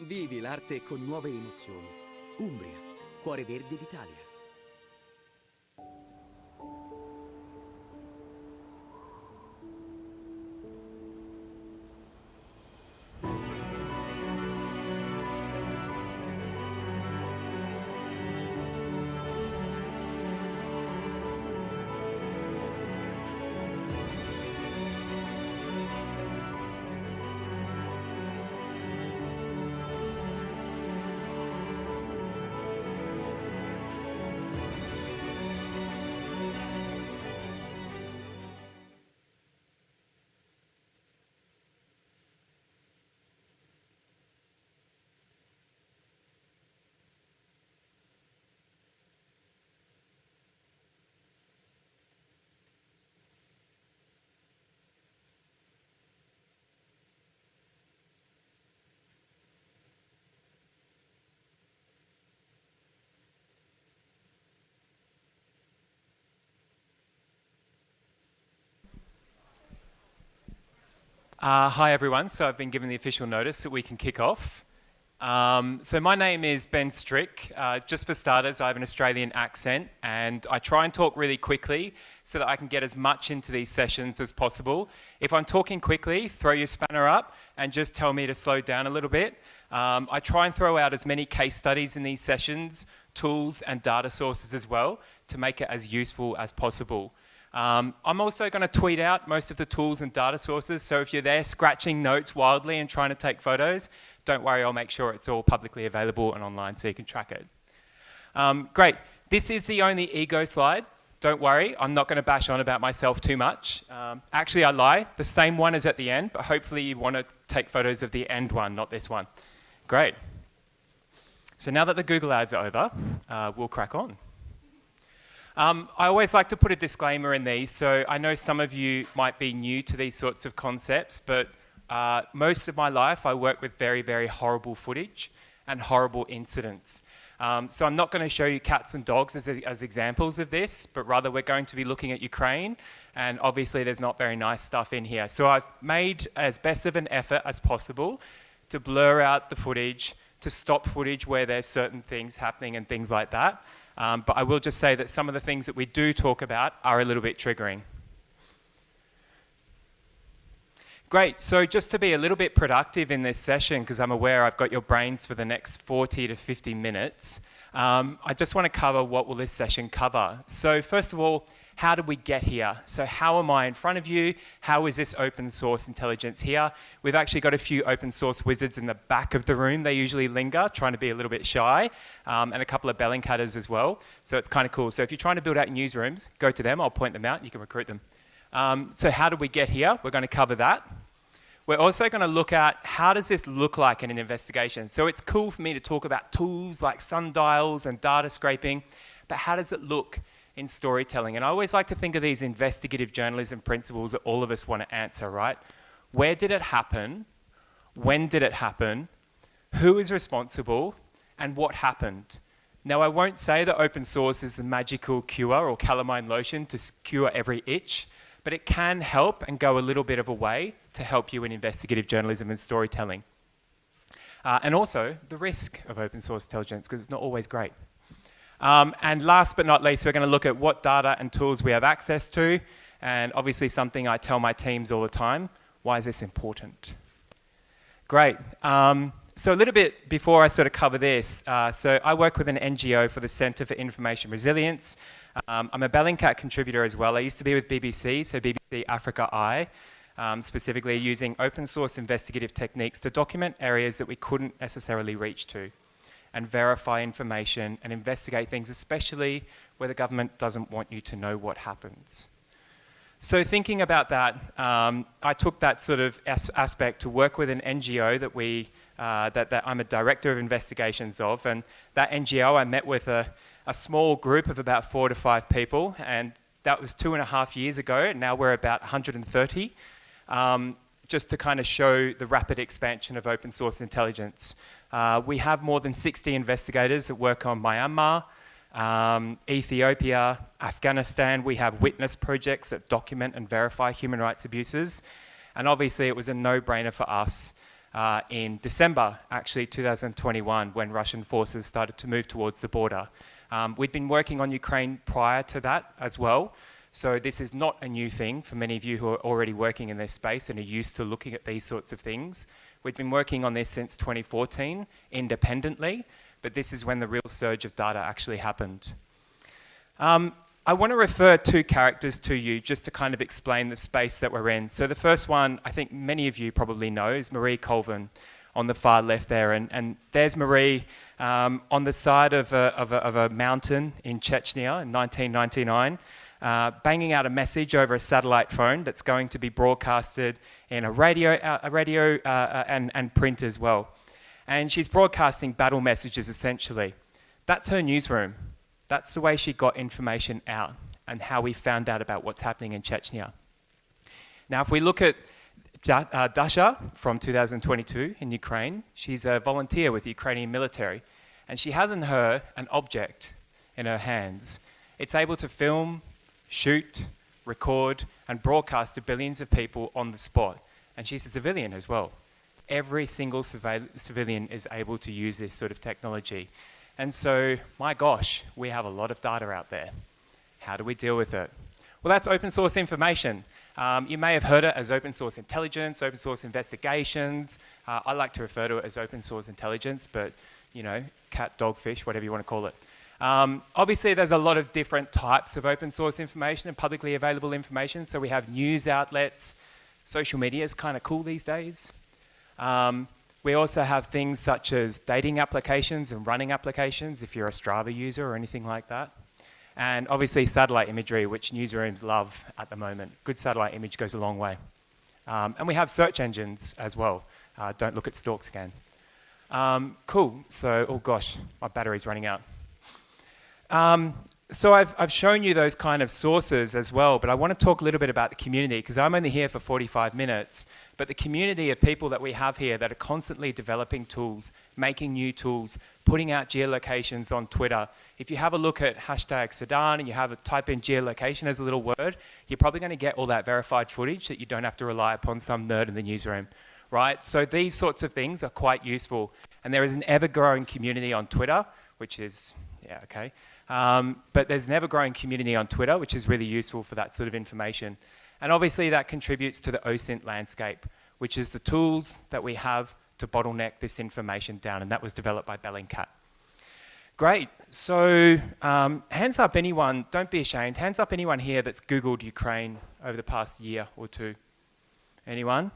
Vivi l'arte con nuove emozioni. Umbria, cuore verde d'Italia. Hi everyone, so I've been given the official notice that we can kick off. So my name is Ben Strick. Just for starters, I have an Australian accent and I try and talk really quickly so that I can get as much into these sessions as possible. If I'm talking quickly, throw your spanner up and just tell me to slow down a little bit. I try and throw out as many case studies in these sessions, tools and data sources as well to make it as useful as possible. I'm also going to tweet out most of the tools and data sources, so if you're there scratching notes wildly and trying to take photos, don't worry, I'll make sure it's all publicly available and online so you can track it. Great, this is the only ego slide. Don't worry, I'm not going to bash on about myself too much. Actually, I lie, the same one is at the end, but hopefully you want to take photos of the end one, not this one. Great. So now that the Google ads are over, we'll crack on. I always like to put a disclaimer in these, so I know some of you might be new to these sorts of concepts, but most of my life I work with very, very horrible footage and horrible incidents. So I'm not going to show you cats and dogs as examples of this, but rather we're going to be looking at Ukraine, and obviously there's not very nice stuff in here. So I've made as best of an effort as possible to blur out the footage, to stop footage where there's certain things happening and things like that. But I will just say that some of the things that we do talk about are a little bit triggering. Great, so just to be a little bit productive in this session, because I'm aware I've got your brains for the next 40 to 50 minutes, I just want to cover what will this session cover. So first of all, how did we get here? So how am I in front of you? How is this open source intelligence here? We've actually got a few open source wizards in the back of the room. They usually linger, trying to be a little bit shy, and a couple of Bellingcatters as well. So it's kind of cool. So if you're trying to build out newsrooms, go to them. I'll point them out. You can recruit them. So how did we get here? We're going to cover that. We're also going to look at how does this look like in an investigation. So it's cool for me to talk about tools like sundials and data scraping, but how does it look in storytelling? And I always like to think of these investigative journalism principles that all of us want to answer, right? Where did it happen? When did it happen? Who is responsible? And what happened? Now, I won't say that open source is a magical cure or calamine lotion to cure every itch, but it can help and go a little bit of a way to help you in investigative journalism and storytelling. And also the risk of open source intelligence, because it's not always great. And last but not least, we're going to look at what data and tools we have access to, and obviously something I tell my teams all the time, why is this important? Great. So a little bit before I sort of cover this, so I work with an NGO for the Centre for Information Resilience. I'm a Bellingcat contributor as well. I used to be with BBC, so BBC Africa Eye, specifically using open source investigative techniques to document areas that we couldn't necessarily reach to, and verify information and investigate things, especially where the government doesn't want you to know what happens. So thinking about that, I took that sort of aspect to work with an NGO that I'm a director of investigations of, and that NGO I met with a small group of about 4 to 5 people, and that was 2.5 years ago. Now we're about 130, just to kind of show the rapid expansion of open source intelligence. We have more than 60 investigators that work on Myanmar, Ethiopia, Afghanistan. We have witness projects that document and verify human rights abuses. And obviously it was a no-brainer for us in December, actually, 2021, when Russian forces started to move towards the border. We'd been working on Ukraine prior to that as well, so this is not a new thing for many of you who are already working in this space and are used to looking at these sorts of things. We've been working on this since 2014 independently, but this is when the real surge of data actually happened. I want to refer two characters to you just to kind of explain the space that we're in. So the first one, I think many of you probably know, is Marie Colvin on the far left there. And there's Marie on the side of a mountain in Chechnya in 1999, banging out a message over a satellite phone that's going to be broadcasted in a radio and print as well. And she's broadcasting battle messages, essentially. That's her newsroom. That's the way she got information out and how we found out about what's happening in Chechnya. Now, if we look at Dasha from 2022 in Ukraine, she's a volunteer with the Ukrainian military, and she has in her an object in her hands. It's able to film, shoot, record, and broadcast to billions of people on the spot. And she's a civilian as well. Every single civilian is able to use this sort of technology. And so, my gosh, we have a lot of data out there. How do we deal with it? Well, that's open source information. You may have heard it as open source intelligence, open source investigations. I like to refer to it as open source intelligence, but you know, cat, dog, fish, whatever you want to call it. Obviously, there's a lot of different types of open source information and publicly available information. So we have news outlets. Social media is kind of cool these days. We also have things such as dating applications and running applications, if you're a Strava user or anything like that. And obviously satellite imagery, which newsrooms love at the moment. Good satellite image goes a long way. And we have search engines as well. Don't look at stalks again. Cool, so, oh gosh, my battery's running out. So I've shown you those kind of sources as well, but I want to talk a little bit about the community, because I'm only here for 45 minutes, but the community of people that we have here that are constantly developing tools, making new tools, putting out geolocations on Twitter. If you have a look at hashtag Sudan and you have a type in geolocation as a little word, you're probably going to get all that verified footage that you don't have to rely upon some nerd in the newsroom, right? So these sorts of things are quite useful. And there is an ever-growing community on Twitter, which is, yeah, okay. But there's an ever-growing community on Twitter, which is really useful for that sort of information. And obviously that contributes to the OSINT landscape, which is the tools that we have to bottleneck this information down, and that was developed by Bellingcat. Great, so hands up anyone, don't be ashamed, hands up anyone here that's Googled Ukraine over the past year or two. Anyone?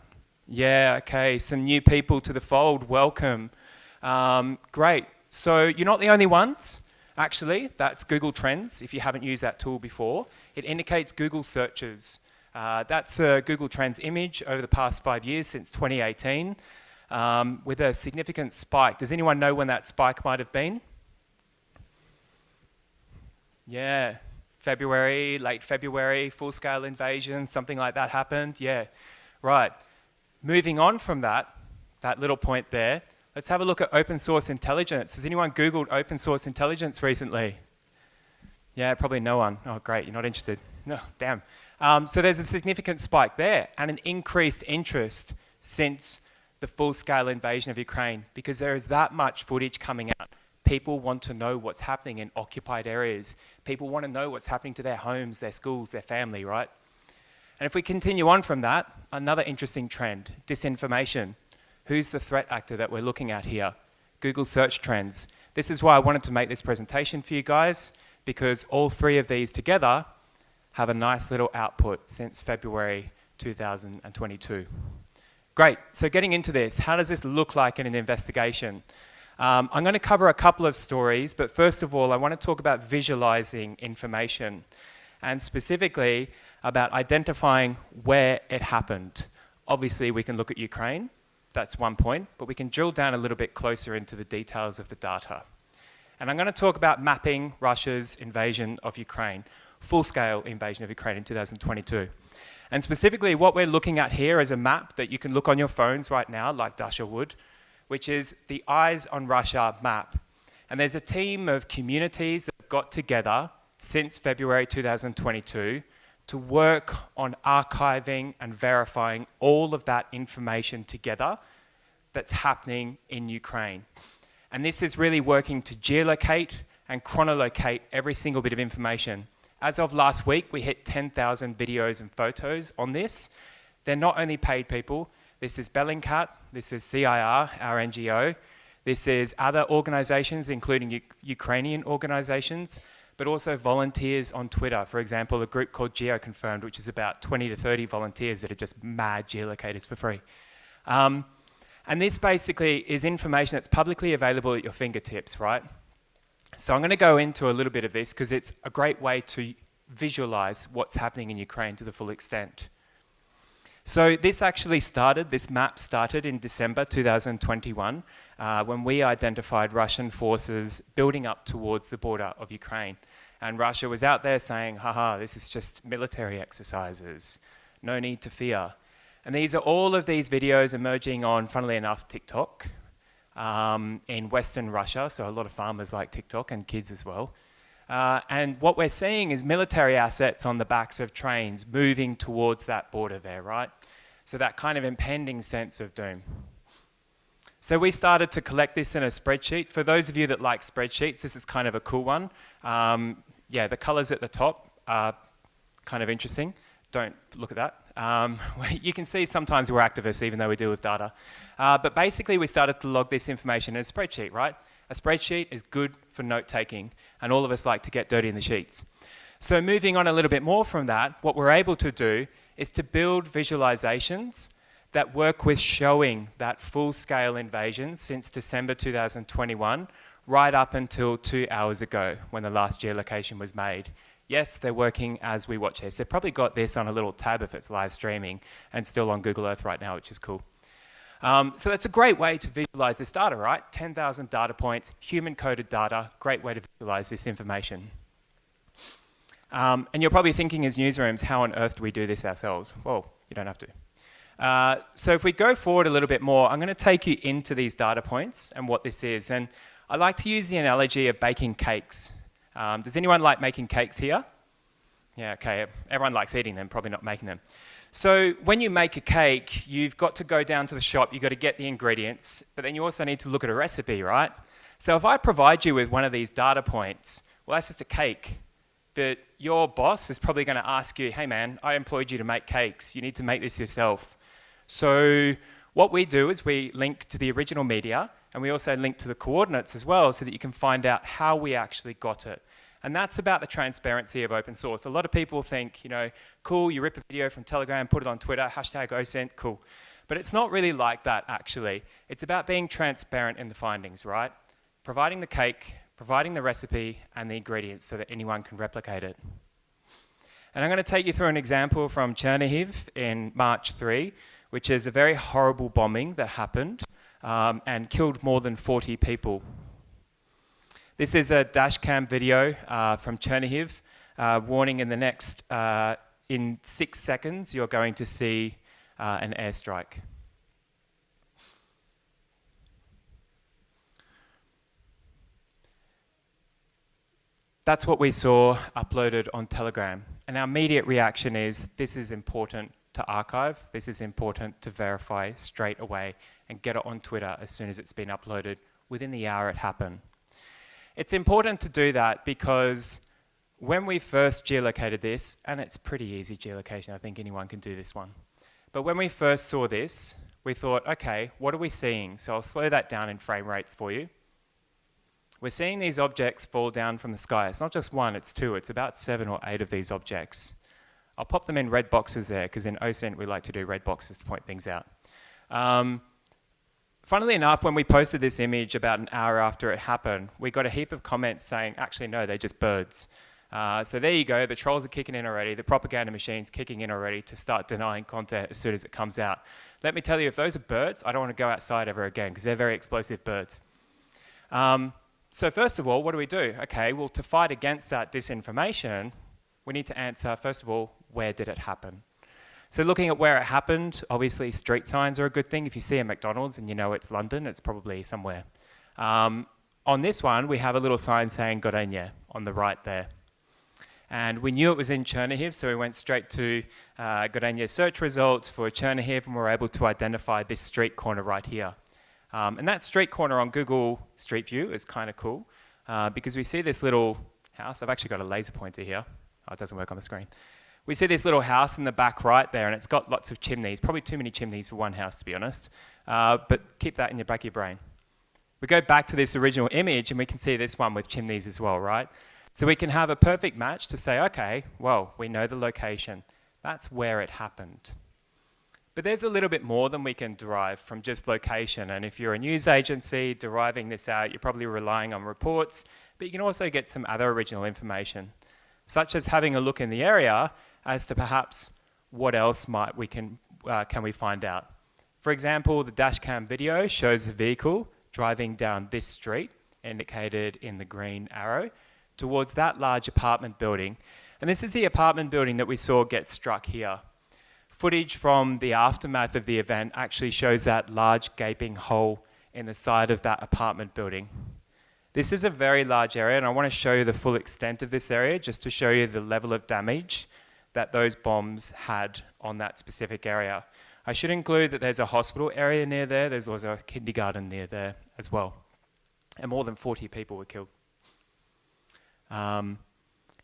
Yeah, okay, some new people to the fold, welcome. Great, so you're not the only ones. Actually, that's Google Trends, if you haven't used that tool before. It indicates Google searches. That's a Google Trends image over the past 5 years, since 2018, with a significant spike. Does anyone know when that spike might have been? Yeah, February, late February, full-scale invasion, something like that happened. Yeah, right. Moving on from that little point there, let's have a look at open source intelligence. Has anyone Googled open source intelligence recently? Yeah, probably no one. Oh, great, you're not interested. No, damn. So there's a significant spike there and an increased interest since the full-scale invasion of Ukraine, because there is that much footage coming out. People want to know what's happening in occupied areas. People want to know what's happening to their homes, their schools, their family, right? And if we continue on from that, another interesting trend, disinformation. Who's the threat actor that we're looking at here? Google search trends. This is why I wanted to make this presentation for you guys, because all three of these together have a nice little output since February 2022. Great, so getting into this, how does this look like in an investigation? I'm going to cover a couple of stories, but first of all, I want to talk about visualizing information, and specifically about identifying where it happened. Obviously, we can look at Ukraine. That's one point, but we can drill down a little bit closer into the details of the data. And I'm going to talk about mapping Russia's invasion of Ukraine, full-scale invasion of Ukraine in 2022. And specifically, what we're looking at here is a map that you can look on your phones right now, like Dasha would, which is the Eyes on Russia map. And there's a team of communities that have got together since February 2022 to work on archiving and verifying all of that information together that's happening in Ukraine. And this is really working to geolocate and chronolocate every single bit of information. As of last week, we hit 10,000 videos and photos on this. They're not only paid people. This is Bellingcat, this is CIR, our NGO. This is other organizations, including Ukrainian organizations, but also volunteers on Twitter. For example, a group called GeoConfirmed, which is about 20 to 30 volunteers that are just mad geolocators for free. And this basically is information that's publicly available at your fingertips, right? So I'm going to go into a little bit of this because it's a great way to visualize what's happening in Ukraine to the full extent. So this map started in December 2021 when we identified Russian forces building up towards the border of Ukraine. And Russia was out there saying, haha, this is just military exercises, no need to fear. And these are all of these videos emerging on, funnily enough, TikTok in Western Russia. So a lot of farmers like TikTok and kids as well. And what we're seeing is military assets on the backs of trains moving towards that border there, right? So that kind of impending sense of doom. So we started to collect this in a spreadsheet. For those of you that like spreadsheets, this is kind of a cool one. Yeah, the colors at the top are kind of interesting. Don't look at that. You can see sometimes we're activists even though we deal with data. But basically we started to log this information in a spreadsheet, right? A spreadsheet is good for note-taking, and all of us like to get dirty in the sheets. So moving on a little bit more from that, what we're able to do is to build visualizations that work with showing that full-scale invasion since December 2021, right up until 2 hours ago when the last geolocation was made. Yes, they're working as we watch this. They've probably got this on a little tab if it's live streaming and still on Google Earth right now, which is cool. So that's a great way to visualize this data, right? 10,000 data points, human-coded data, great way to visualize this information. And you're probably thinking as newsrooms, how on earth do we do this ourselves? Well, you don't have to. So if we go forward a little bit more, I'm going to take you into these data points and what this is. And I like to use the analogy of baking cakes. Does anyone like making cakes here? Yeah, okay. Everyone likes eating them, probably not making them. So when you make a cake, you've got to go down to the shop, you've got to get the ingredients, but then you also need to look at a recipe, right? So if I provide you with one of these data points, well, that's just a cake. But your boss is probably going to ask you, hey man, I employed you to make cakes. You need to make this yourself. So what we do is we link to the original media, and we also link to the coordinates as well so that you can find out how we actually got it. And that's about the transparency of open source. A lot of people think, you know, cool, you rip a video from Telegram, put it on Twitter, hashtag OSINT, cool. But it's not really like that, actually. It's about being transparent in the findings, right? Providing the cake, providing the recipe and the ingredients so that anyone can replicate it. And I'm going to take you through an example from Chernihiv in March 3, which is a very horrible bombing that happened and killed more than 40 people. This is a dashcam video from Chernihiv, warning in the next, in 6 seconds, you're going to see an airstrike. That's what we saw uploaded on Telegram. And our immediate reaction is, this is important to archive, this is important to verify straight away and get it on Twitter as soon as it's been uploaded within the hour it happened. It's important to do that because when we first geolocated this, and it's pretty easy geolocation, I think anyone can do this one. But when we first saw this, we thought, okay, what are we seeing? So I'll slow that down in frame rates for you. We're seeing these objects fall down from the sky. It's not just one, it's two. It's about 7 or 8 of these objects. I'll pop them in red boxes there, because in OSINT we like to do red boxes to point things out. Funnily enough, when we posted this image about an hour after it happened, we got a heap of comments saying, actually, no, they're just birds. So there you go, the trolls are kicking in already, the propaganda machine's kicking in already to start denying content as soon as it comes out. Let me tell you, if those are birds, I don't want to go outside ever again, because they're very explosive birds. So first of all, what do? Okay, well, to fight against that disinformation, we need to answer, first of all, where did it happen? So looking at where it happened, obviously street signs are a good thing. If you see a McDonald's and you know it's London, it's probably somewhere. On this one, we have a little sign saying Gorenje on the right there. And we knew it was in Chernihiv, so we went straight to Gorenje search results for Chernihiv, and we were able to identify this street corner right here. And that street corner on Google Street View is kind of cool because we see this little house. I've actually got a laser pointer here. Oh, it doesn't work on the screen. We see this little house in the back right there, and it's got lots of chimneys. Probably too many chimneys for one house, to be honest. But keep that in the back of your brain. We go back to this original image, and we can see this one with chimneys as well, right? So we can have a perfect match to say, okay, well, we know the location. That's where it happened. But there's a little bit more than we can derive from just location. And if you're a news agency deriving this out, you're probably relying on reports, but you can also get some other original information, such as having a look in the area as to perhaps what else can we find out. For example, the dashcam video shows a vehicle driving down this street, indicated in the green arrow, towards that large apartment building. And this is the apartment building that we saw get struck here. Footage from the aftermath of the event actually shows that large gaping hole in the side of that apartment building. This is a very large area, and I want to show you the full extent of this area just to show you the level of damage that those bombs had on that specific area. I should include that there's a hospital area near there. There's also a kindergarten near there as well. And more than 40 people were killed.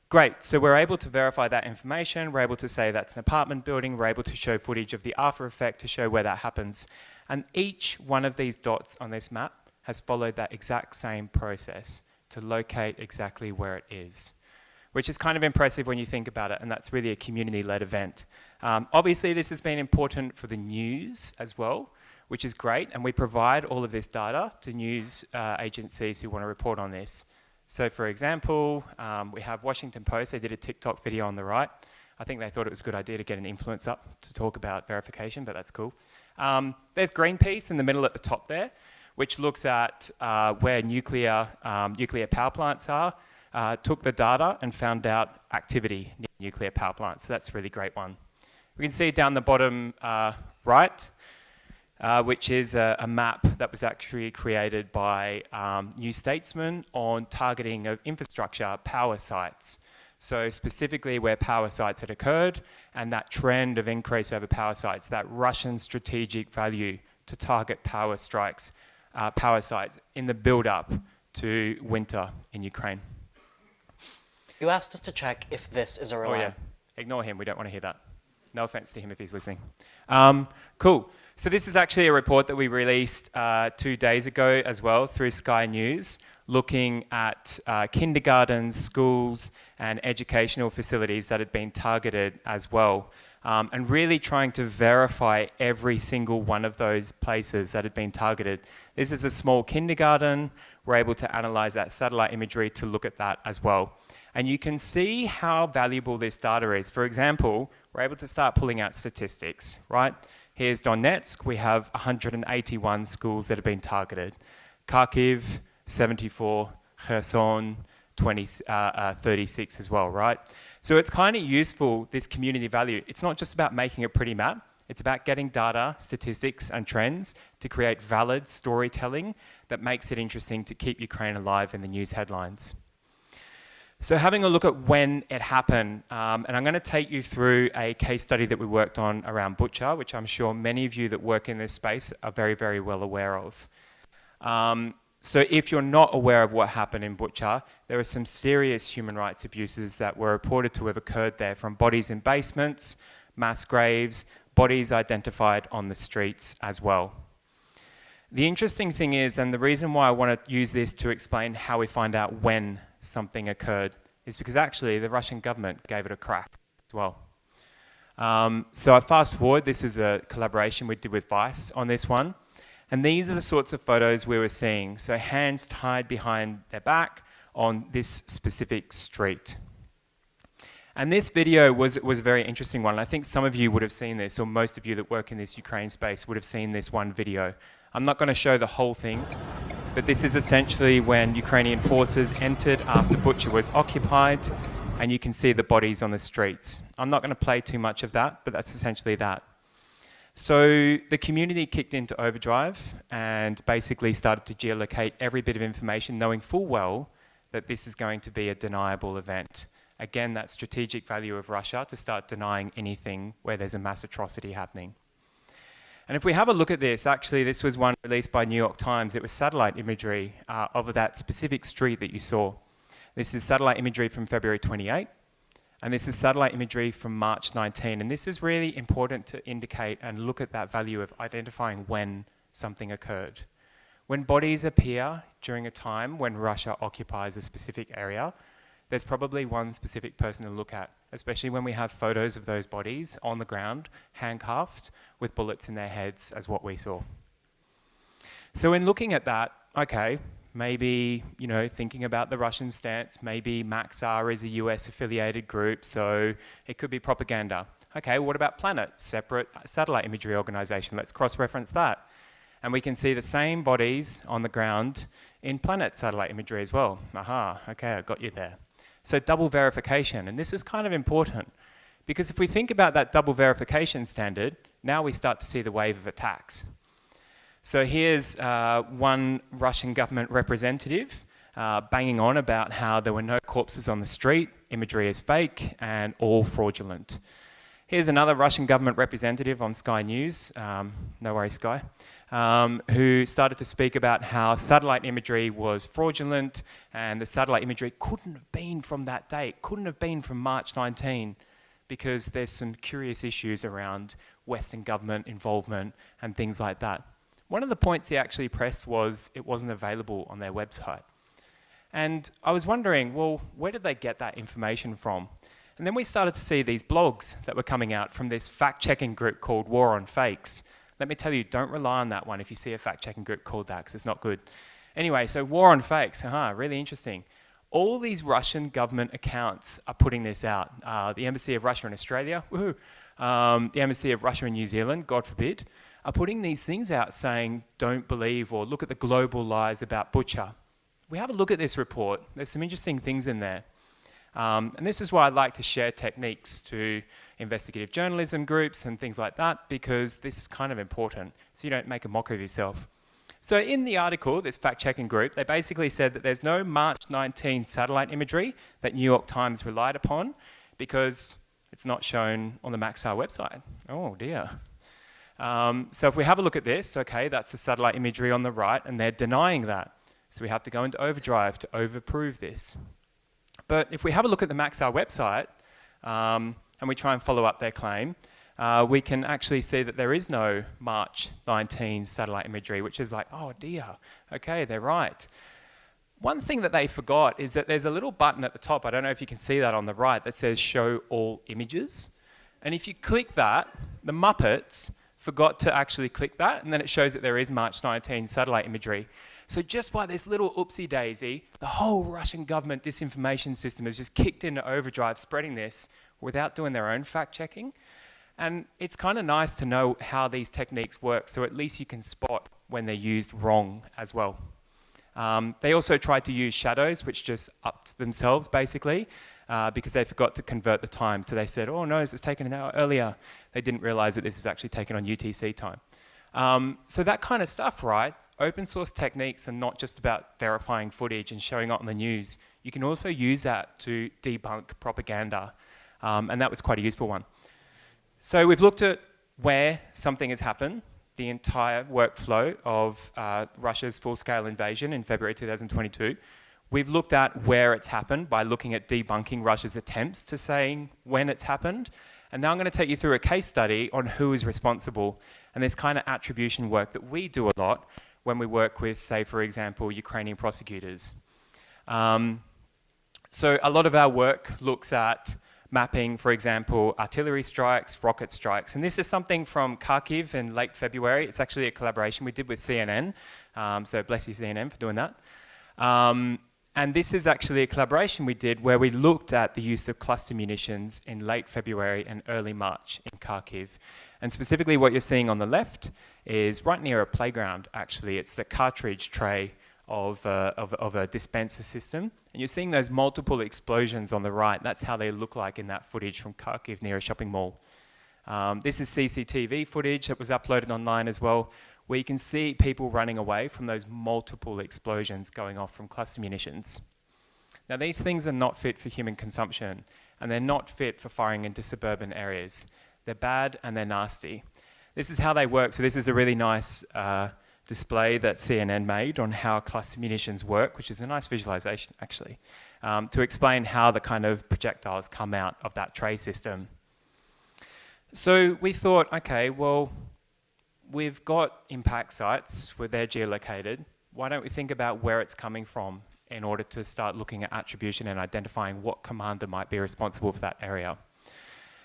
Great, so we're able to verify that information. We're able to say that's an apartment building. We're able to show footage of the after effect to show where that happens. And each one of these dots on this map has followed that exact same process to locate exactly where it is, which is kind of impressive when you think about it, and that's really a community-led event. Obviously, this has been important for the news as well, which is great, and we provide all of this data to news agencies who want to report on this. So for example, we have Washington Post. They did a TikTok video on the right. I think they thought it was a good idea to get an influence up to talk about verification, but that's cool. There's Greenpeace in the middle at the top there, which looks at where nuclear power plants are, took the data and found out activity near nuclear power plants. So that's a really great one. We can see down the bottom right, which is a map that was actually created by New Statesman on targeting of infrastructure power sites. So specifically where power sites had occurred and that trend of increase over power sites, that Russian strategic value to target power sites in the build-up to winter in Ukraine. You asked us to check if this is a reliable... Oh yeah, ignore him, we don't want to hear that. No offense to him if he's listening. Cool. So this is actually a report that we released 2 days ago as well through Sky News, looking at kindergartens, schools, and educational facilities that had been targeted as well, and really trying to verify every single one of those places that had been targeted. This is a small kindergarten. We're able to analyze that satellite imagery to look at that as well. And you can see how valuable this data is. For example, we're able to start pulling out statistics, right? Here's Donetsk. We have 181 schools that have been targeted. Kharkiv, 74. Kherson, 36 as well, right? So it's kind of useful, this community value. It's not just about making a pretty map. It's about getting data, statistics, and trends to create valid storytelling that makes it interesting to keep Ukraine alive in the news headlines. So having a look at when it happened, and I'm going to take you through a case study that we worked on around Bucha, which I'm sure many of you that work in this space are very, very well aware of. So if you're not aware of what happened in Bucha, there are some serious human rights abuses that were reported to have occurred there, from bodies in basements, mass graves, bodies identified on the streets as well. The interesting thing is, and the reason why I want to use this to explain how we find out when something occurred, is because actually the Russian government gave it a crack as well. So I fast forward, this is a collaboration we did with Vice on this one. And these are the sorts of photos we were seeing. So hands tied behind their back on this specific street. And this video was a very interesting one. I think some of you would have seen this, or most of you that work in this Ukraine space would have seen this one video. I'm not going to show the whole thing, but this is essentially when Ukrainian forces entered after Bucha was occupied, and you can see the bodies on the streets. I'm not going to play too much of that, but that's essentially that. So the community kicked into overdrive and basically started to geolocate every bit of information, knowing full well that this is going to be a deniable event. Again, that strategic value of Russia to start denying anything where there's a mass atrocity happening. And if we have a look at this, actually this was one released by New York Times. It was satellite imagery of that specific street that you saw. This is satellite imagery from February 28, and this is satellite imagery from March 19. And this is really important to indicate and look at that value of identifying when something occurred. When bodies appear during a time when Russia occupies a specific area, there's probably one specific person to look at, especially when we have photos of those bodies on the ground, handcuffed, with bullets in their heads, as what we saw. So in looking at that, okay, maybe, you know, thinking about the Russian stance, maybe Maxar is a US-affiliated group, so it could be propaganda. Okay, what about Planet, separate satellite imagery organization? Let's cross-reference that. And we can see the same bodies on the ground in Planet satellite imagery as well. Aha, okay, I got you there. So double verification, and this is kind of important because if we think about that double verification standard, now we start to see the wave of attacks. So here's one Russian government representative banging on about how there were no corpses on the street, imagery is fake, and all fraudulent. Here's another Russian government representative on Sky News, no worries Sky, who started to speak about how satellite imagery was fraudulent and the satellite imagery couldn't have been from that date, couldn't have been from March 19 because there's some curious issues around Western government involvement and things like that. One of the points he actually pressed was it wasn't available on their website. And I was wondering, well, where did they get that information from? And then we started to see these blogs that were coming out from this fact-checking group called War on Fakes. Let me tell you, don't rely on that one if you see a fact-checking group called that, because it's not good. Anyway, so War on Fakes, really interesting. All these Russian government accounts are putting this out. The Embassy of Russia in Australia, woohoo, the Embassy of Russia in New Zealand, God forbid, are putting these things out saying, don't believe or look at the global lies about Bucha. We have a look at this report. There's some interesting things in there. And this is why I like to share techniques to investigative journalism groups and things like that, because this is kind of important, so you don't make a mockery of yourself. So in the article, this fact-checking group, they basically said that there's no March 19 satellite imagery that New York Times relied upon because it's not shown on the Maxar website. Oh dear. So if we have a look at this, okay, that's the satellite imagery on the right, and they're denying that. So we have to go into overdrive to overprove this. But if we have a look at the Maxar website and we try and follow up their claim, we can actually see that there is no March 19 satellite imagery, which is like, oh dear, okay, they're right. One thing that they forgot is that there's a little button at the top, I don't know if you can see that on the right, that says show all images. And if you click that, the Muppets forgot to actually click that, and then it shows that there is March 19 satellite imagery. So just by this little oopsie daisy, the whole Russian government disinformation system has just kicked into overdrive, spreading this without doing their own fact checking. And it's kind of nice to know how these techniques work, so at least you can spot when they're used wrong as well. They also tried to use shadows, which just upped themselves basically, because they forgot to convert the time. So they said, oh no, it's taken an hour earlier. They didn't realize that this is actually taken on UTC time. So that kind of stuff, right? Open source techniques are not just about verifying footage and showing it on the news. You can also use that to debunk propaganda, and that was quite a useful one. So we've looked at where something has happened, the entire workflow of Russia's full-scale invasion in February 2022. We've looked at where it's happened by looking at debunking Russia's attempts to saying when it's happened. And now I'm going to take you through a case study on who is responsible and this kind of attribution work that we do a lot when we work with, say, for example, Ukrainian prosecutors. So a lot of our work looks at mapping, for example, artillery strikes, rocket strikes. And this is something from Kharkiv in late February. It's actually a collaboration we did with CNN. So bless you, CNN, for doing that. And this is actually a collaboration we did where we looked at the use of cluster munitions in late February and early March in Kharkiv. And specifically what you're seeing on the left is right near a playground, actually. It's the cartridge tray of a dispenser system. And you're seeing those multiple explosions on the right. That's how they look like in that footage from Kharkiv near a shopping mall. This is CCTV footage that was uploaded online as well, where you can see people running away from those multiple explosions going off from cluster munitions. Now these things are not fit for human consumption, and they're not fit for firing into suburban areas. They're bad and they're nasty. This is how they work. So this is a really nice display that CNN made on how cluster munitions work, which is a nice visualization, actually, to explain how the kind of projectiles come out of that tray system. So we thought, okay, well, we've got impact sites where they're geolocated. Why don't we think about where it's coming from in order to start looking at attribution and identifying what commander might be responsible for that area?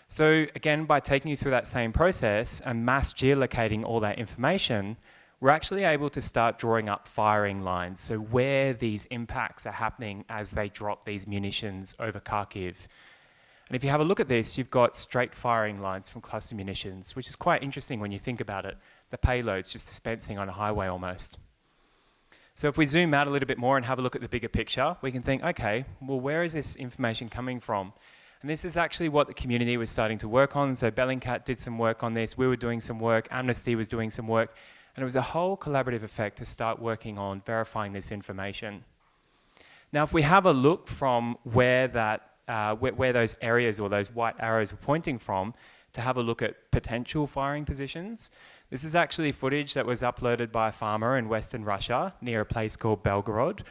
So again, by taking you through that same process and mass geolocating all that information, we're actually able to start drawing up firing lines. So where these impacts are happening as they drop these munitions over Kharkiv. And if you have a look at this, you've got straight firing lines from cluster munitions, which is quite interesting when you think about it. The payload's just dispensing on a highway almost. So if we zoom out a little bit more and have a look at the bigger picture, we can think, okay, well, where is this information coming from? And this is actually what the community was starting to work on. So Bellingcat did some work on this, we were doing some work, Amnesty was doing some work, and it was a whole collaborative effect to start working on verifying this information. Now, if we have a look from where those areas or those white arrows were pointing from, to have a look at potential firing positions, this is actually footage that was uploaded by a farmer in Western Russia near a place called Belgorod,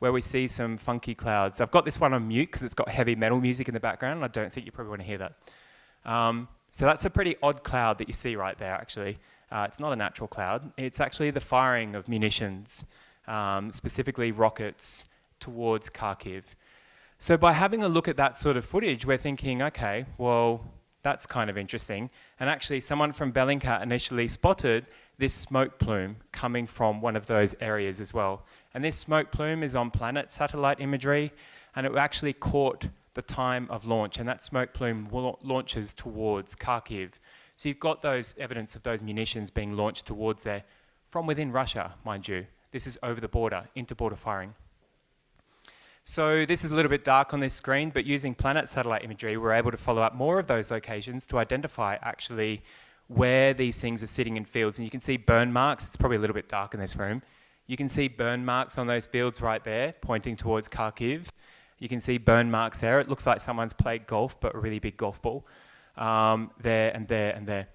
where we see some funky clouds. I've got this one on mute because it's got heavy metal music in the background, and I don't think you probably want to hear that. So that's a pretty odd cloud that you see right there, actually. It's not a natural cloud. It's actually the firing of munitions, specifically rockets, towards Kharkiv. So by having a look at that sort of footage, we're thinking, okay, well, that's kind of interesting. And actually, someone from Bellingcat initially spotted this smoke plume coming from one of those areas as well. And this smoke plume is on Planet satellite imagery, and it actually caught the time of launch, and that smoke plume launches towards Kharkiv. So you've got those evidence of those munitions being launched towards there from within Russia, mind you. This is over the border, inter-border firing. So this is a little bit dark on this screen, but using Planet satellite imagery, we're able to follow up more of those locations to identify actually where these things are sitting in fields. And you can see burn marks. It's probably a little bit dark in this room. You can see burn marks on those fields right there, pointing towards Kharkiv. You can see burn marks there. It looks like someone's played golf, but a really big golf ball. There and there and there.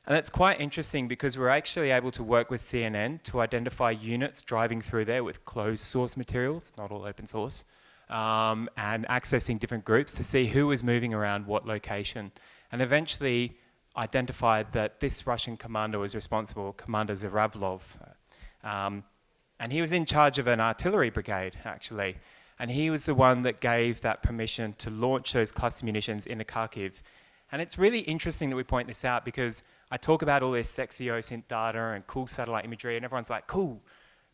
And that's quite interesting because we're actually able to work with CNN to identify units driving through there with closed source material, it's not all open source, and accessing different groups to see who was moving around what location. And eventually identified that this Russian commander was responsible, Commander Zhuravlov. And he was in charge of an artillery brigade, actually. And he was the one that gave that permission to launch those cluster munitions into Kharkiv. And it's really interesting that we point this out because I talk about all this sexy OSINT data and cool satellite imagery, and everyone's like, cool.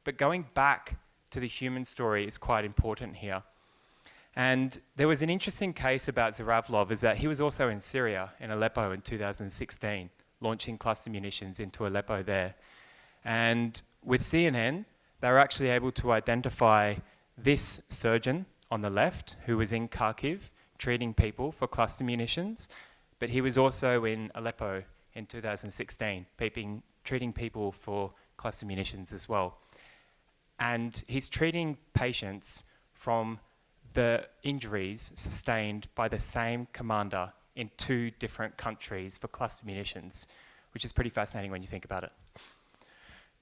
But going back to the human story is quite important here. And there was an interesting case about Zhuravlov, is that he was also in Syria, in Aleppo in 2016, launching cluster munitions into Aleppo there. And with CNN, they were actually able to identify this surgeon on the left, who was in Kharkiv, treating people for cluster munitions, but he was also in Aleppo in 2016, treating people for cluster munitions as well. And he's treating patients from the injuries sustained by the same commander in 2 different countries for cluster munitions, which is pretty fascinating when you think about it.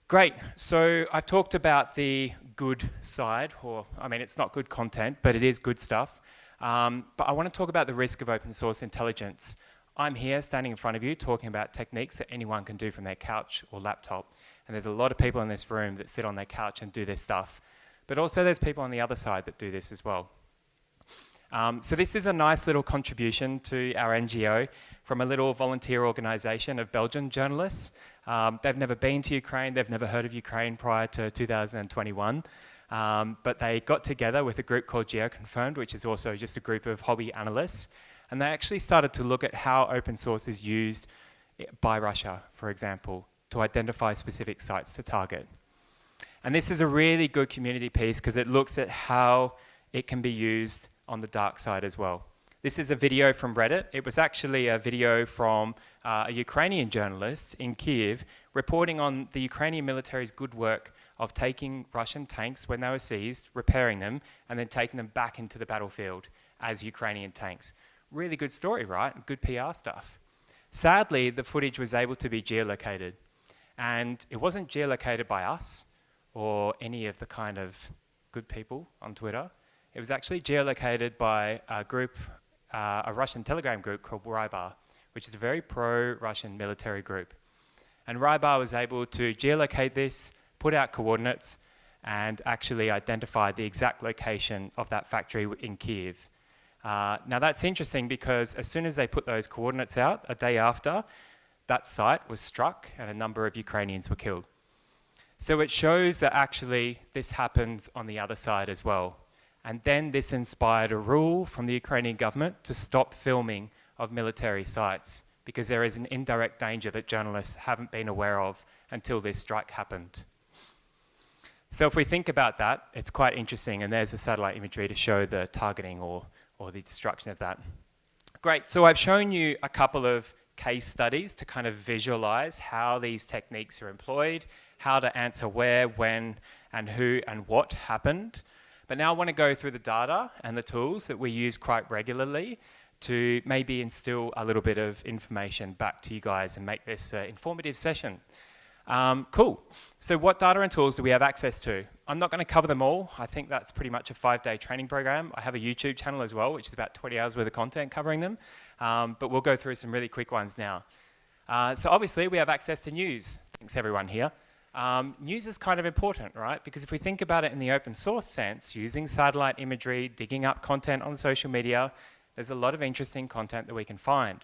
Great, so I've talked about the good side, or I mean, it's not good content, but it is good stuff. But I want to talk about the risk of open source intelligence. I'm here standing in front of you talking about techniques that anyone can do from their couch or laptop. And there's a lot of people in this room that sit on their couch and do this stuff. But also there's people on the other side that do this as well. So this is a nice little contribution to our NGO from a little volunteer organisation of Belgian journalists. They've never been to Ukraine, they've never heard of Ukraine prior to 2021. But they got together with a group called GeoConfirmed, which is also just a group of hobby analysts. And they actually started to look at how open source is used by Russia, for example, to identify specific sites to target. And this is a really good community piece because it looks at how it can be used on the dark side as well. This is a video from Reddit. It was actually a video from a Ukrainian journalist in Kyiv reporting on the Ukrainian military's good work of taking Russian tanks when they were seized, repairing them, and then taking them back into the battlefield as Ukrainian tanks. Really good story, right? Good PR stuff. Sadly, the footage was able to be geolocated. And it wasn't geolocated by us or any of the kind of good people on Twitter. It was actually geolocated by a group, a Russian Telegram group called Rybar, which is a very pro-Russian military group. And Rybar was able to geolocate this, put out coordinates, and actually identify the exact location of that factory in Kiev. Now that's interesting because as soon as they put those coordinates out, a day after, that site was struck and a number of Ukrainians were killed. So it shows that actually this happens on the other side as well. And then this inspired a rule from the Ukrainian government to stop filming of military sites because there is an indirect danger that journalists haven't been aware of until this strike happened. So if we think about that, it's quite interesting, and there's the satellite imagery to show the targeting or the destruction of that. Great, so I've shown you a couple of case studies to kind of visualize how these techniques are employed, how to answer where, when, and who, and what happened. But now I want to go through the data and the tools that we use quite regularly to maybe instill a little bit of information back to you guys and make this an informative session. Cool. So what data and tools do we have access to? I'm not going to cover them all. I think that's pretty much a 5-day training program. I have a YouTube channel as well, which is about 20 hours worth of content covering them. But we'll go through some really quick ones now. So obviously we have access to news. Thanks everyone here. News is kind of important, right? Because if we think about it in the open source sense, using satellite imagery, digging up content on social media, there's a lot of interesting content that we can find.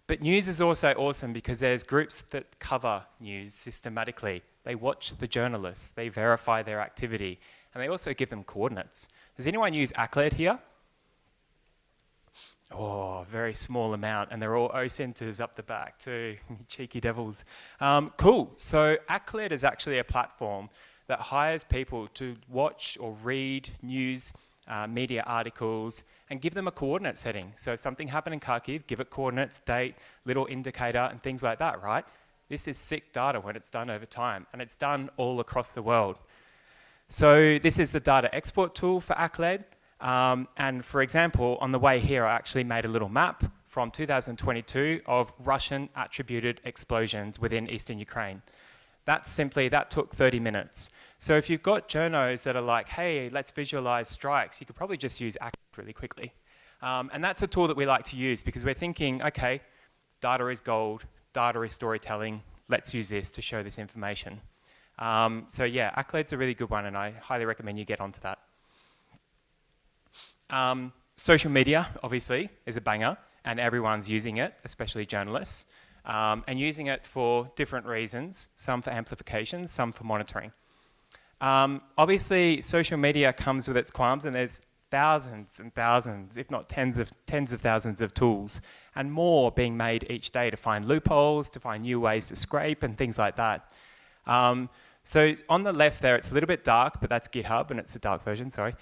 But news is also awesome because there's groups that cover news systematically. They watch the journalists, they verify their activity, and they also give them coordinates. Does anyone use ACLED here? Oh, very small amount, and they're all OCenters up the back too, cheeky devils. Cool, so ACLED is actually a platform that hires people to watch or read news, media articles, and give them a coordinate setting. So if something happened in Kharkiv, give it coordinates, date, little indicator, and things like that, right? This is sick data when it's done over time, and it's done all across the world. So this is the data export tool for ACLED. And for example, on the way here, I actually made a little map from 2022 of Russian attributed explosions within eastern Ukraine. That took 30 minutes. So if you've got journos that are like, hey, let's visualize strikes, you could probably just use ACLED really quickly. And that's a tool that we like to use because we're thinking, okay, data is gold, data is storytelling, let's use this to show this information. So yeah, ACLED's a really good one and I highly recommend you get onto that. Social media, obviously, is a banger and everyone's using it, especially journalists, and using it for different reasons, some for amplification, some for monitoring. Obviously, social media comes with its qualms and there's thousands and thousands, if not tens of thousands of tools and more being made each day to find loopholes, to find new ways to scrape and things like that. So on the left there, it's a little bit dark, but that's GitHub and it's a dark version, sorry.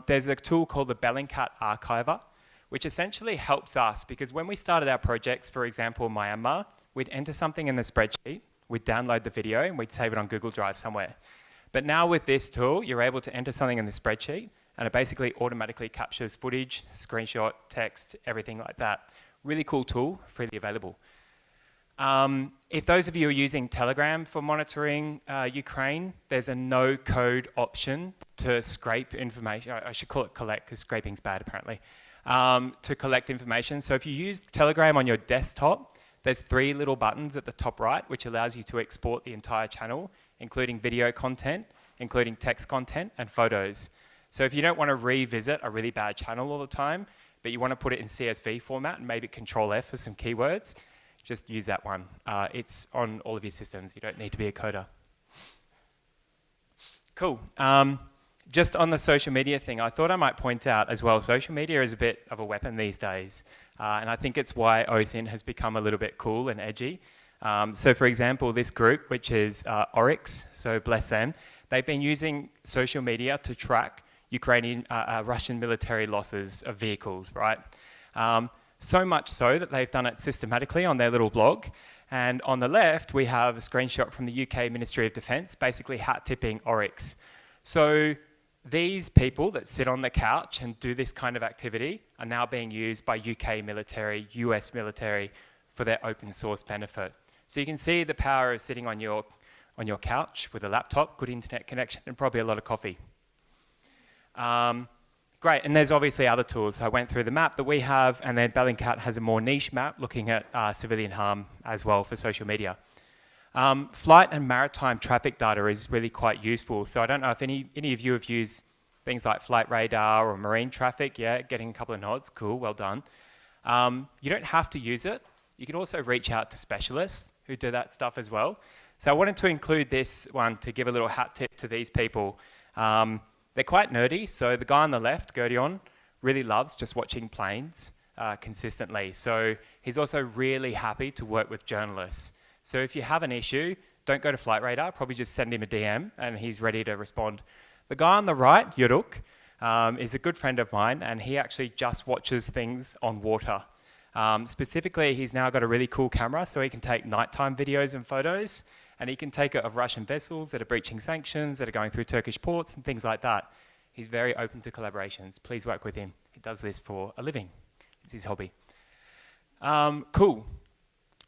There's a tool called the Bellingcat Archiver, which essentially helps us because when we started our projects, for example, Myanmar, we'd enter something in the spreadsheet, we'd download the video and we'd save it on Google Drive somewhere. But now with this tool, you're able to enter something in the spreadsheet and it basically automatically captures footage, screenshot, text, everything like that. Really cool tool, freely available. If those of you are using Telegram for monitoring Ukraine, there's a no-code option to scrape information. I should call it collect because scraping's bad apparently. To collect information. So if you use Telegram on your desktop, there's 3 little buttons at the top right which allows you to export the entire channel, including video content, including text content and photos. So if you don't want to revisit a really bad channel all the time, but you want to put it in CSV format and maybe Control F for some keywords, just use that one. It's on all of your systems. You don't need to be a coder. Cool. Just on the social media thing, I thought I might point out as well, social media is a bit of a weapon these days. And I think it's why OSINT has become a little bit cool and edgy. So for example, this group, which is Oryx, so bless them, they've been using social media to track Russian military losses of vehicles, right? So much so that they've done it systematically on their little blog. And on the left, we have a screenshot from the UK Ministry of Defence, basically hat-tipping Oryx. So These people that sit on the couch and do this kind of activity are now being used by UK military, US military for their open source benefit. So you can see the power of sitting on your couch with a laptop, good internet connection, and probably a lot of coffee. Great, and there's obviously other tools. I went through the map that we have, and then Bellingcat has a more niche map looking at civilian harm as well for social media. Flight and maritime traffic data is really quite useful. So I don't know if any of you have used things like flight radar or marine traffic. Yeah, getting a couple of nods. Cool, well done. You don't have to use it. You can also reach out to specialists who do that stuff as well. So I wanted to include this one to give a little hat tip to these people. They're quite nerdy. So the guy on the left, Gerdion, really loves just watching planes consistently. So he's also really happy to work with journalists. So if you have an issue, don't go to Flight Radar, probably just send him a DM and he's ready to respond. The guy on the right, Yuruk, is a good friend of mine, and he actually just watches things on water. Specifically, he's now got a really cool camera so he can take nighttime videos and photos, and he can take it of Russian vessels that are breaching sanctions, that are going through Turkish ports and things like that. He's very open to collaborations. Please work with him. He does this for a living. It's his hobby. Cool.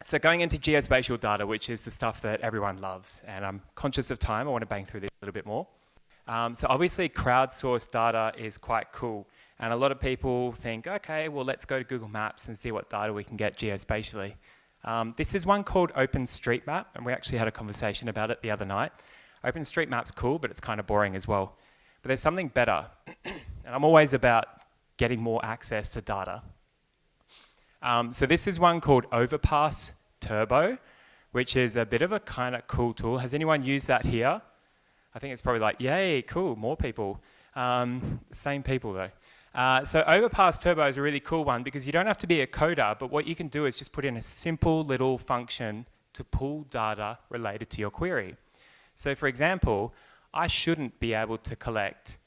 So going into geospatial data, which is the stuff that everyone loves, and I'm conscious of time, I want to bang through this a little bit more. So obviously crowdsourced data is quite cool, and a lot of people think, okay, well let's go to Google Maps and see what data we can get geospatially. This is one called OpenStreetMap, and we actually had a conversation about it the other night. OpenStreetMap's cool, but it's kind of boring as well. But there's something better, and I'm always about getting more access to data. So this is one called Overpass Turbo, which is a bit of a kind of cool tool. Has anyone used that here? I think it's probably like, yay, cool, more people. Same people though. So Overpass Turbo is a really cool one because you don't have to be a coder, but what you can do is just put in a simple little function to pull data related to your query. So for example, I shouldn't be able to collect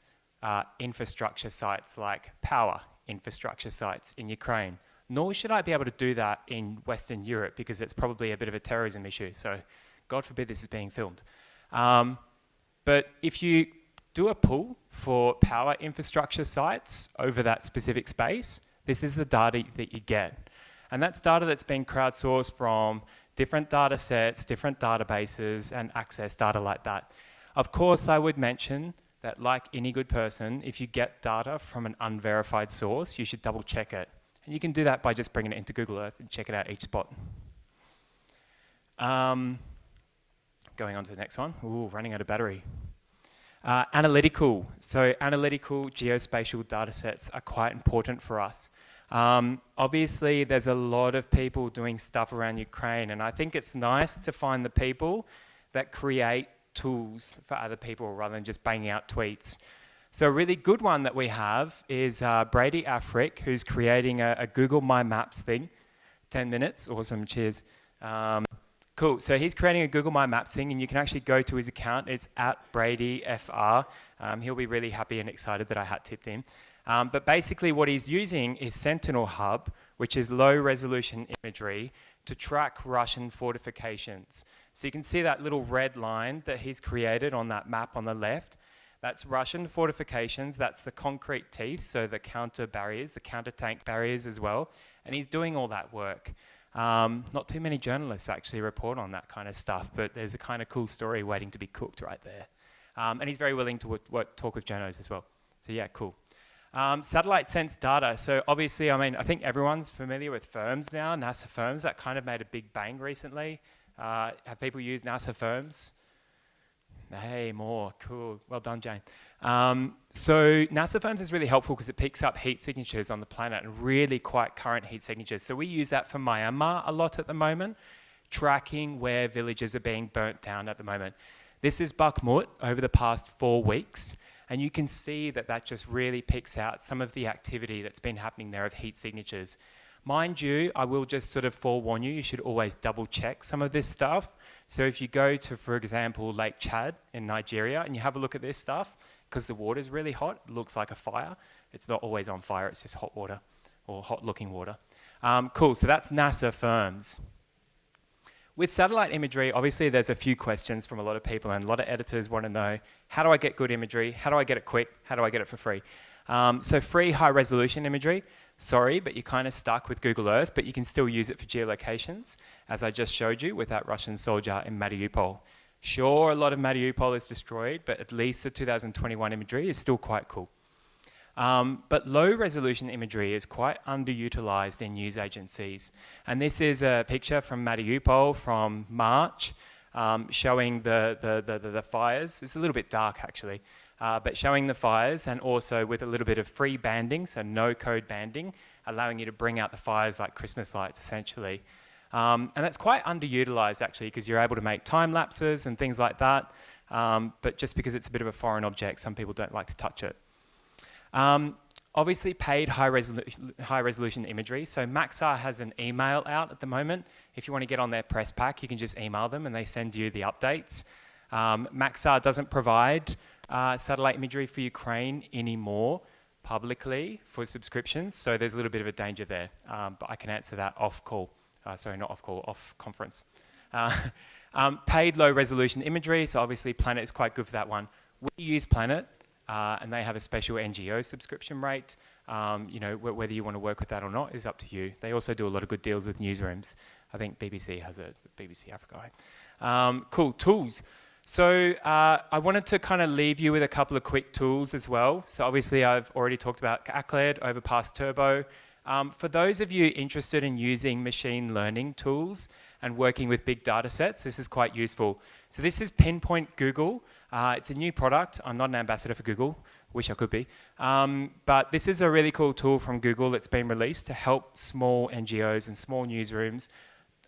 infrastructure sites like power infrastructure sites in Ukraine. Nor should I be able to do that in Western Europe because it's probably a bit of a terrorism issue. So God forbid this is being filmed. But if you do a pull for power infrastructure sites over that specific space, this is the data that you get. And that's data that's been crowdsourced from different data sets, different databases, and access data like that. Of course, I would mention that like any good person, if you get data from an unverified source, you should double check it. And you can do that by just bringing it into Google Earth and check it out each spot. Going on to the next one. Ooh, running out of battery. Analytical. So analytical geospatial data sets are quite important for us. Obviously, there's a lot of people doing stuff around Ukraine, and I think it's nice to find the people that create tools for other people rather than just banging out tweets. So a really good one that we have is Brady Afric, who's creating a Google My Maps thing. 10 minutes, awesome, cheers. Cool, so he's creating a Google My Maps thing, and you can actually go to his account. It's @BradyFR. He'll be really happy and excited that I hat tipped him. But basically what he's using is Sentinel Hub, which is low resolution imagery, to track Russian fortifications. So you can see that little red line that he's created on that map on the left. That's Russian fortifications, that's the concrete teeth, so the counter barriers, the counter tank barriers as well. And he's doing all that work. Not too many journalists actually report on that kind of stuff, but there's a kind of cool story waiting to be cooked right there. And he's very willing to talk with journalists as well. So yeah, cool. Satellite sense data. So obviously, I think everyone's familiar with FIRMS now, NASA FIRMS. That kind of made a big bang recently. Have people used NASA FIRMS? Hey, more, cool, well done, Jane. So NASA FIRMS is really helpful because it picks up heat signatures on the planet and really quite current heat signatures. So we use that for Myanmar a lot at the moment, tracking where villages are being burnt down at the moment. This is Bakhmut over the past 4 weeks, and you can see that that just really picks out some of the activity that's been happening there of heat signatures. Mind you, I will just sort of forewarn you, you should always double check some of this stuff. So if you go to, for example, Lake Chad in Nigeria and you have a look at this stuff, because the water is really hot, it looks like a fire. It's not always on fire, it's just hot water or hot looking water. Cool, so that's NASA FIRMS. With satellite imagery, obviously there's a few questions from a lot of people, and a lot of editors want to know, how do I get good imagery? How do I get it quick? How do I get it for free? So free high resolution imagery, sorry, but you're kind of stuck with Google Earth, but you can still use it for geolocations, as I just showed you with that Russian soldier in Mariupol. Sure, a lot of Mariupol is destroyed, but at least the 2021 imagery is still quite cool. But low resolution imagery is quite underutilized in news agencies. And this is a picture from Mariupol from March, showing the fires. It's a little bit dark actually, but showing the fires, and also with a little bit of free banding, so no code banding, allowing you to bring out the fires like Christmas lights essentially. And that's quite underutilized actually, because you're able to make time lapses and things like that. But just because it's a bit of a foreign object, some people don't like to touch it. Obviously paid high resolution imagery. So Maxar has an email out at the moment. If you want to get on their press pack, you can just email them and they send you the updates. Maxar doesn't provide satellite imagery for Ukraine anymore publicly for subscriptions. So there's a little bit of a danger there, but I can answer that off call. Sorry, not off call, off conference. Paid low resolution imagery. So obviously Planet is quite good for that one. We use Planet. And they have a special NGO subscription rate. You know, whether you want to work with that or not is up to you. They also do a lot of good deals with newsrooms. I think BBC has a BBC Africa. Cool, tools. So I wanted to kind of leave you with a couple of quick tools as well. So obviously I've already talked about ACLED, Overpass Turbo. For those of you interested in using machine learning tools and working with big data sets, this is quite useful. So this is Pinpoint Google. It's a new product. I'm not an ambassador for Google. Wish I could be. But this is a really cool tool from Google that's been released to help small NGOs and small newsrooms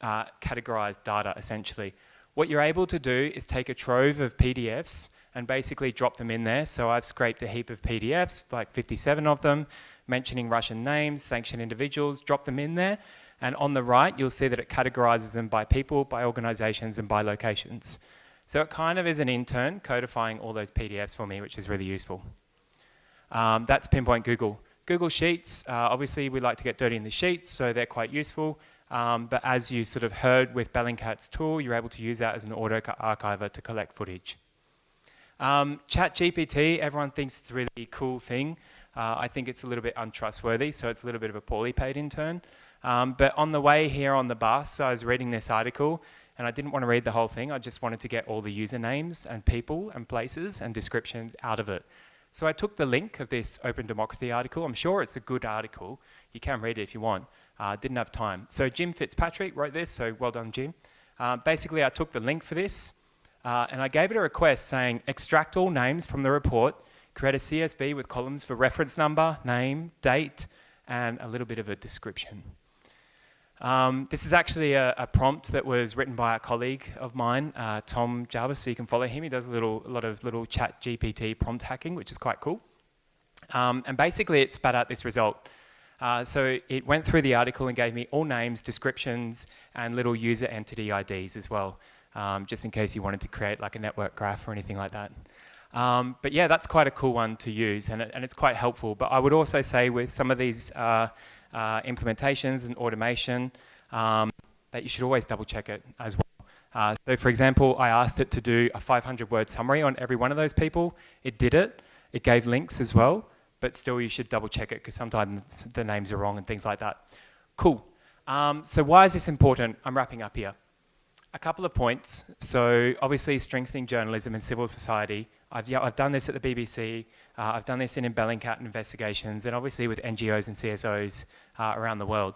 categorize data, essentially. What you're able to do is take a trove of PDFs and basically drop them in there. So I've scraped a heap of PDFs, like 57 of them, mentioning Russian names, sanctioned individuals, drop them in there. And on the right, you'll see that it categorizes them by people, by organizations, and by locations. So it kind of is an intern codifying all those PDFs for me, which is really useful. That's Pinpoint Google. Google Sheets, obviously we like to get dirty in the sheets, so they're quite useful. But as you sort of heard with Bellingcat's tool, you're able to use that as an auto archiver to collect footage. ChatGPT, everyone thinks it's a really cool thing. I think it's a little bit untrustworthy, so it's a little bit of a poorly paid intern. But on the way here on the bus, I was reading this article, and I didn't want to read the whole thing. I just wanted to get all the usernames and people and places and descriptions out of it. So I took the link of this Open Democracy article. I'm sure it's a good article. You can read it if you want. Didn't have time. So Jim Fitzpatrick wrote this, so well done, Jim. Basically, I took the link for this, and I gave it a request saying, extract all names from the report, create a CSV with columns for reference number, name, date, and a little bit of a description. This is actually a prompt that was written by a colleague of mine, Tom Jarvis, so you can follow him. He does a lot of little chat GPT prompt hacking, which is quite cool. And basically it spat out this result. So it went through the article and gave me all names, descriptions, and little user entity IDs as well, just in case you wanted to create like a network graph or anything like that. But yeah, that's quite a cool one to use, and it's quite helpful. But I would also say with some of these implementations and automation, that you should always double check it as well. So for example, I asked it to do a 500-word summary on every one of those people. It did it. It gave links as well, but still you should double check it because sometimes the names are wrong and things like that. Cool. So why is this important? I'm wrapping up here. A couple of points. So obviously strengthening journalism and civil society. I've done this at the BBC. I've done this in Bellingcat investigations, and obviously with NGOs and CSOs around the world.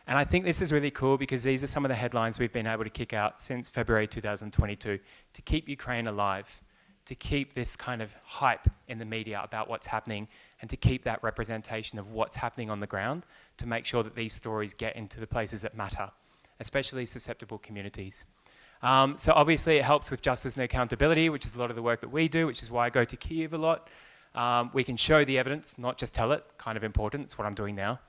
And I think this is really cool because these are some of the headlines we've been able to kick out since February 2022 to keep Ukraine alive, to keep this kind of hype in the media about what's happening, and to keep that representation of what's happening on the ground to make sure that these stories get into the places that matter, especially susceptible communities. So obviously it helps with justice and accountability, which is a lot of the work that we do, which is why I go to Kyiv a lot. We can show the evidence, not just tell it, kind of important, it's what I'm doing now.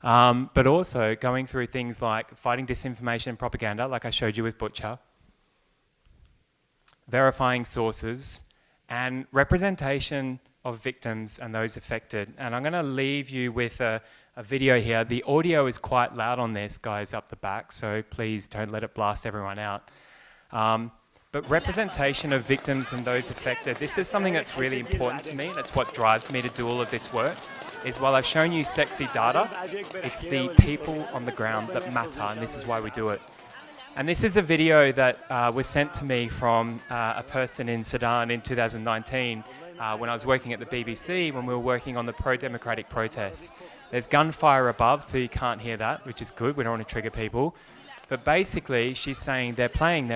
But also going through things like fighting disinformation and propaganda, like I showed you with Butcher, verifying sources, and representation of victims and those affected. And I'm going to leave you with a a video here. The audio is quite loud on this, guys, up the back, so please don't let it blast everyone out. But representation of victims and those affected, this is something that's really important to me. That's what drives me to do all of this work, is while I've shown you sexy data, it's the people on the ground that matter, and this is why we do it. And this is a video that was sent to me from a person in Sudan in 2019 when I was working at the BBC, when we were working on the pro-democratic protests. There's gunfire above, so you can't hear that, which is good. We don't want to trigger people. But basically, she's saying, they're playing.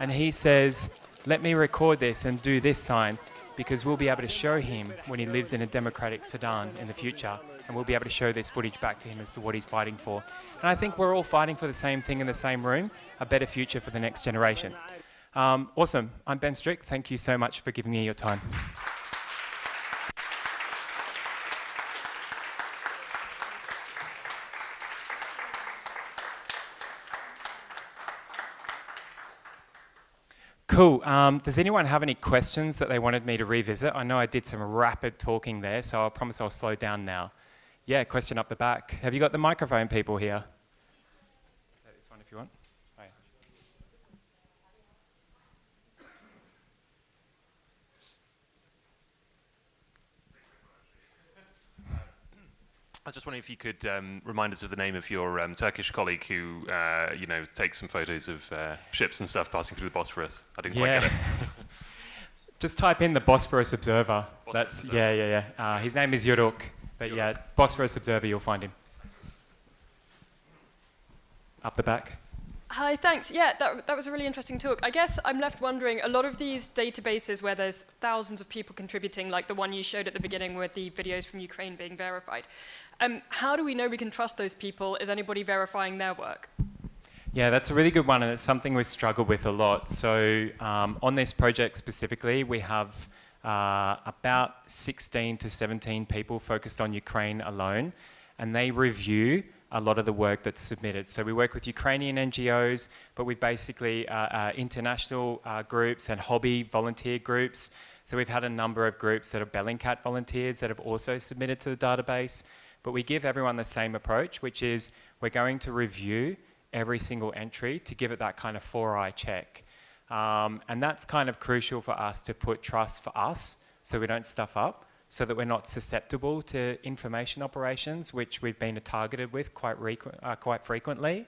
And he says, let me record this and do this sign, because we'll be able to show him when he lives in a democratic Sudan in the future, and we'll be able to show this footage back to him as to what he's fighting for. And I think we're all fighting for the same thing in the same room, a better future for the next generation. Awesome. I'm Ben Strick. Thank you so much for giving me your time. Cool. Does anyone have any questions that they wanted me to revisit? I know I did some rapid talking there, so I promise I'll slow down now. Yeah, question up the back. Have you got the microphone people here? This one if you want. Oh, yeah. I was just wondering if you could remind us of the name of your Turkish colleague who, takes some photos of ships and stuff passing through the Bosphorus. I didn't quite get it. Just type in the Bosphorus Observer. His name is Yuruk, but yeah, Bosphorus Observer, you'll find him. Up the back. Hi, thanks. Yeah, that was a really interesting talk. I guess I'm left wondering, a lot of these databases where there's thousands of people contributing, like the one you showed at the beginning with the videos from Ukraine being verified, how do we know we can trust those people? Is anybody verifying their work? Yeah, that's a really good one, and it's something we've struggled with a lot. So on this project specifically, we have about 16 to 17 people focused on Ukraine alone, and they review a lot of the work that's submitted. So we work with Ukrainian NGOs, but we've basically international groups and hobby volunteer groups. So we've had a number of groups that are Bellingcat volunteers that have also submitted to the database. But we give everyone the same approach, which is we're going to review every single entry to give it that kind of 4-eye check. And that's kind of crucial for us to put trust for us so we don't stuff up, so that we're not susceptible to information operations, which we've been targeted with quite frequently,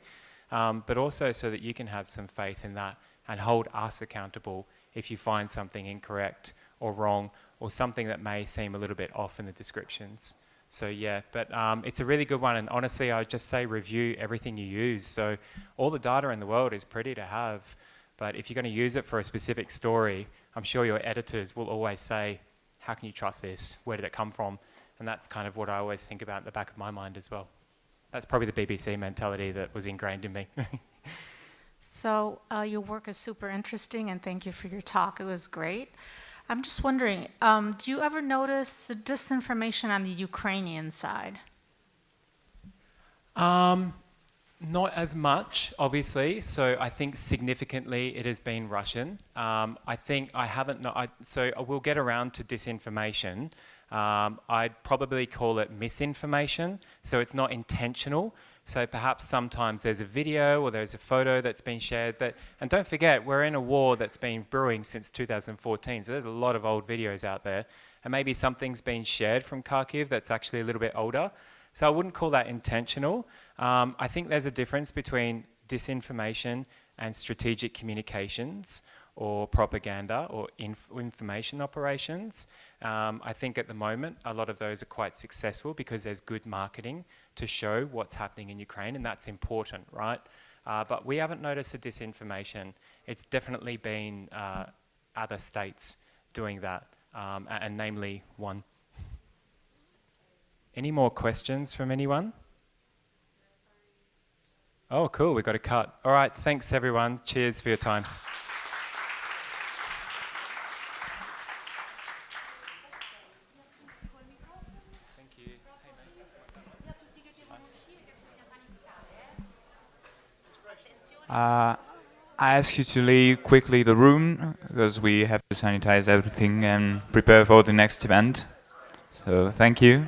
but also so that you can have some faith in that and hold us accountable if you find something incorrect or wrong or something that may seem a little bit off in the descriptions. So yeah, but it's a really good one, and honestly, I would just say review everything you use. So all the data in the world is pretty to have, but if you're going to use it for a specific story, I'm sure your editors will always say, how can you trust this? Where did it come from? And that's kind of what I always think about in the back of my mind as well. That's probably the BBC mentality that was ingrained in me. So your work is super interesting, and thank you for your talk. It was great. I'm just wondering, do you ever notice disinformation on the Ukrainian side? Not as much, obviously. So I think significantly it has been Russian. I think I haven't, so we'll get around to disinformation. I'd probably call it misinformation. So it's not intentional. So perhaps sometimes there's a video or there's a photo that's been shared that, and don't forget, we're in a war that's been brewing since 2014. So there's a lot of old videos out there. And maybe something's been shared from Kharkiv that's actually a little bit older. So I wouldn't call that intentional. I think there's a difference between disinformation and strategic communications or propaganda or information operations. I think at the moment, a lot of those are quite successful because there's good marketing to show what's happening in Ukraine, and that's important, right? But we haven't noticed a disinformation. It's definitely been other states doing that, and namely one. Any more questions from anyone? Oh, cool, we got a cut. All right, thanks everyone. Cheers for your time. Thank you. I ask you to leave quickly the room because we have to sanitize everything and prepare for the next event. So thank you.